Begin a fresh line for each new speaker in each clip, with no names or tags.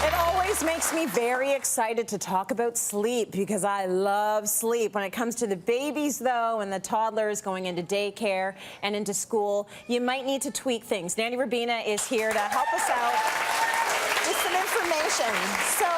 It always makes me very excited to talk about sleep because I love sleep. When it comes to the babies, though, and the toddlers going into daycare and into school, you might need to tweak things. Nanny Robina is here to help us out with some information. So,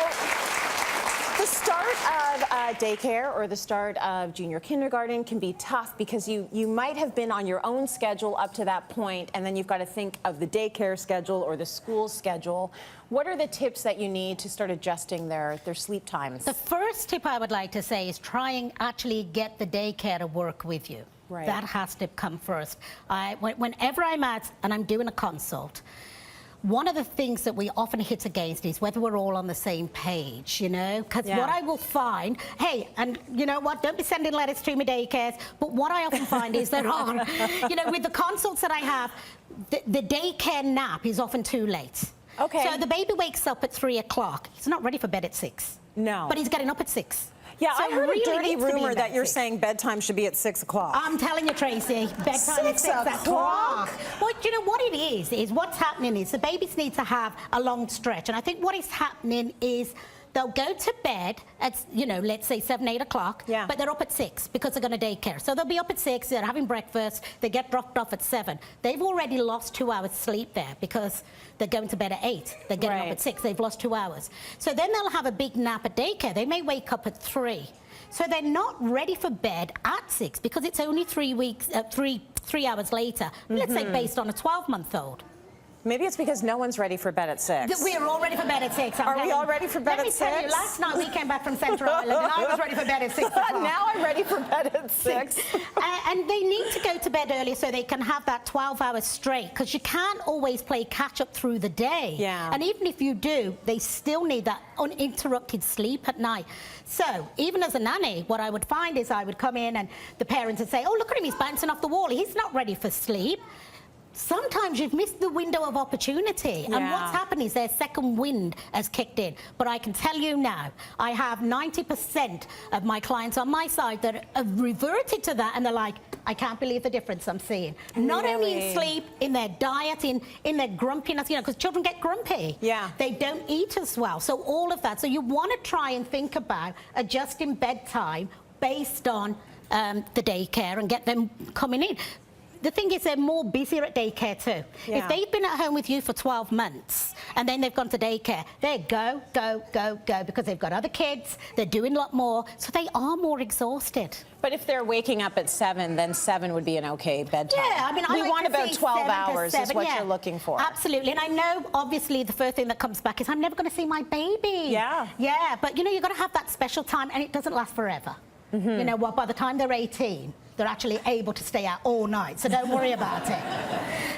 the start of daycare or the start of junior kindergarten can be tough because you might have been on your own schedule up to that point, and then you've got to think of the daycare schedule or the school schedule. What are the tips that you need to start adjusting their sleep times?
The first tip I would like to say is try and actually get the daycare to work with you.
Right.
That has to come first. Whenever I'm out and I'm doing a consult, one of the things that we often hit against is whether we're all on the same page, you know? Because what I will find, hey, and you know what, don't be sending letters to me daycares, but what I often find is there are, you know, with the consults that I have, the daycare nap is often too late.
Okay.
So the baby wakes up at 3 o'clock. He's not ready for bed at 6. No. But he's getting up at 6.
Yeah,
so
I heard
really
a dirty rumor that you're saying bedtime should be at 6 o'clock.
I'm telling you, Tracy, bedtime is 6 o'clock. Well, you know what it is what's happening is the babies need to have a long stretch. And I think what is happening is they'll go to bed at, you know, let's say 7, 8 o'clock, but they're up at 6 because they're going to daycare. So they'll be up at 6, they're having breakfast, they get dropped off at 7. They've already lost 2 hours sleep there because they're going to bed at 8. They're getting up at 6. They've lost 2 hours. So then they'll have a big nap at daycare. They may wake up at 3. So they're not ready for bed at 6 because it's only 3 hours later. Let's say based on a 12-month-old.
Maybe it's because no one's ready for bed at 6.
We're all ready for bed at 6.
Are we all ready for bed at 6?
Let me tell you, last night we came back from Central Island and I was ready for bed at 6 o'clock.
Now I'm ready for bed at 6.
And they need to go to bed earlier so they can have that 12 hours straight, because you can't always play catch up through the day.
Yeah.
And even if you do, they still need that uninterrupted sleep at night. So even as a nanny, what I would find is I would come in and the parents would say, oh, look at him, he's bouncing off the wall. He's not ready for sleep. Sometimes you've missed the window of opportunity, and what's happened is their second wind has kicked in. But I can tell you now, I have 90% of my clients on my side that have reverted to that, and they're like, I can't believe the difference I'm seeing. Not only in sleep, in their diet, in their grumpiness, you know, because children get grumpy. Yeah. They don't eat as well. So all of that. So you want to try and think about adjusting bedtime based on the daycare and get them coming in. The thing is, they're more busier at daycare too. Yeah. If they've been at home with you for 12 months and then they've gone to daycare, they go, go, go, go, because they've got other kids, they're doing a lot more, so they are more exhausted.
But if they're waking up at 7, then 7 would be an okay bedtime.
Yeah, I mean,
we want about 12 hours is what you're looking for.
Absolutely, and I know, obviously, the first thing that comes back is, I'm never going to see my baby. Yeah. Yeah, but, you know, you've got to have that special time, and it doesn't last forever. You know what, by the time they're 18, they're actually able to stay out all night, so don't worry about it.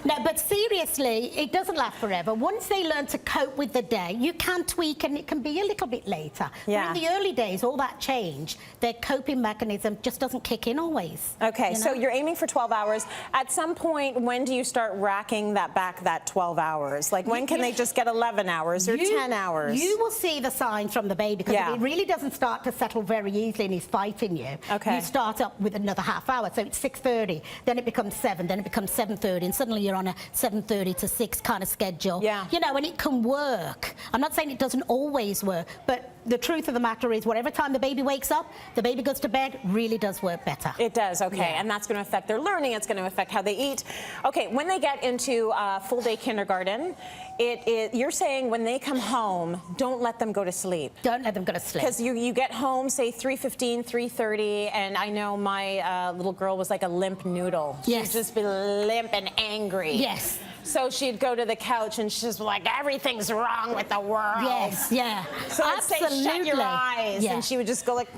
No, but seriously, it doesn't last forever. Once they learn to cope with the day, you can tweak, and it can be a little bit later. Yeah. But in the early days, all that change, their coping mechanism just doesn't kick in always. Okay, you know? So you're aiming for 12 hours. At some point, when do you start racking that 12 hours? Like, when can they just get 11 hours or 10 hours? You will see the signs from the baby, because it really doesn't start to settle very easily and he's fighting you. Okay. You start up with another half hour, so it's 6:30, then it becomes 7, then it becomes 7:30, and suddenly you're on a 7:30 to 6 kind of schedule. Yeah. You know, and it can work. I'm not saying it doesn't always work, but the truth of the matter is, whatever time the baby wakes up, the baby goes to bed, really does work better. It does, okay. And that's going to affect their learning, it's going to affect how they eat. Okay, when they get into full day kindergarten, you're saying when they come home, don't let them go to sleep. Don't let them go to sleep. Because you get home, say 3:15, 3:30, and I know my little girl was like a limp noodle. Yes. She'd just be limp and angry. Yes. So she'd go to the couch and she's like, everything's wrong with the world. Yes, yeah. So I'd say, shut your eyes. Yeah. And she would just go like,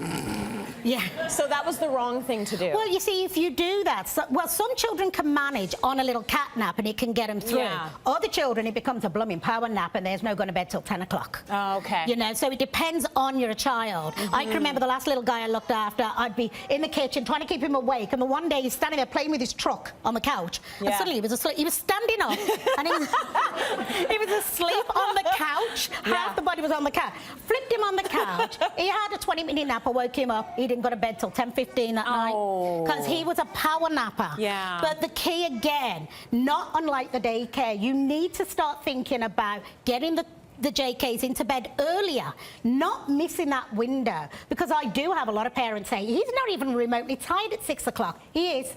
yeah. So that was the wrong thing to do. Well, you see, if you do that, some children can manage on a little cat nap and it can get them through. Yeah. Other children, it becomes a blooming power nap and there's no going to bed till 10 o'clock. Oh, okay. You know, so it depends on your child. I can remember the last little guy I looked after, I'd be in the kitchen trying to keep him awake, and the one day he's standing there playing with his truck on the couch, and suddenly he was standing up and he was asleep on the couch. Half the body was on the couch. Flipped him on the couch. He had a 20-minute nap. I woke him up. He didn't go to bed till 10:15 at night because he was a power napper. Yeah. But the key again, not unlike the daycare, you need to start thinking about getting the the JKs into bed earlier, not missing that window. Because I do have a lot of parents say, he's not even remotely tired at 6 o'clock. He is.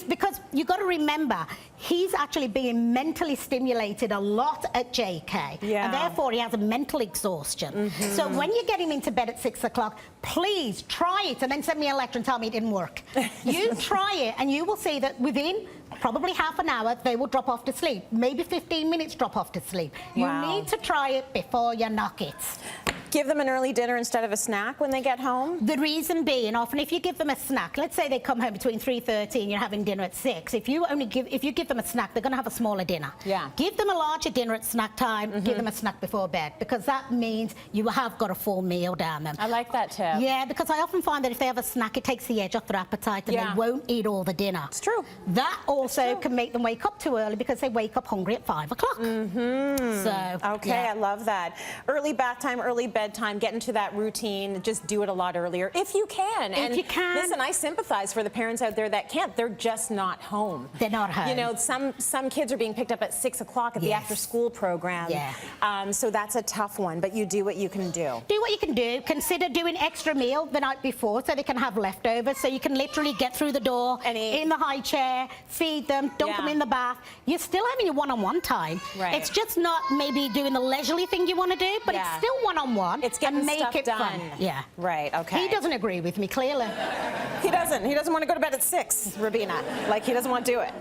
Because you've got to remember, he's actually being mentally stimulated a lot at JK. And therefore, he has a mental exhaustion. So when you get him into bed at 6 o'clock, please try it and then send me a letter and tell me it didn't work. You try it and you will see that within probably half an hour, they will drop off to sleep. Maybe 15 minutes drop off to sleep. You need to try it before you knock it.
Give them an early dinner instead of a snack when they get home?
The reason being, often if you give them a snack, let's say they come home between 3:30 and you're having dinner at 6. If you give them a snack, they're going to have a smaller dinner. Give them a larger dinner at snack time. Give them a snack before bed, because that means you have got a full meal down them.
I like that tip.
Yeah, because I often find that if they have a snack, it takes the edge off their appetite and they won't eat all the dinner.
It's true.
That also can make them wake up too early because they wake up hungry at 5 o'clock. So
okay, I love that. Early bath time, early bedtime. Get into that routine. Just do it a lot earlier if you can.
If you can.
Listen, I sympathize for the parents out there that can't. They're just not home.
They're not home.
You know, some kids are being picked up at 6 o'clock at the after-school program. So that's a tough one. But you do what you can do.
Do what you can do. Consider doing extra meal the night before so they can have leftovers. So you can literally get through the door
and eat
in the high chair, feed them, dunk them in the bath. You're still having your one-on-one time. It's just not maybe doing the leisurely thing you want to do, but it's still one-on-one.
It's getting
and make
stuff
it
done.
fun.
Right, okay.
He doesn't agree with me, clearly.
He doesn't. He doesn't want to go to bed at 6, Robina. Like, he doesn't want to do it.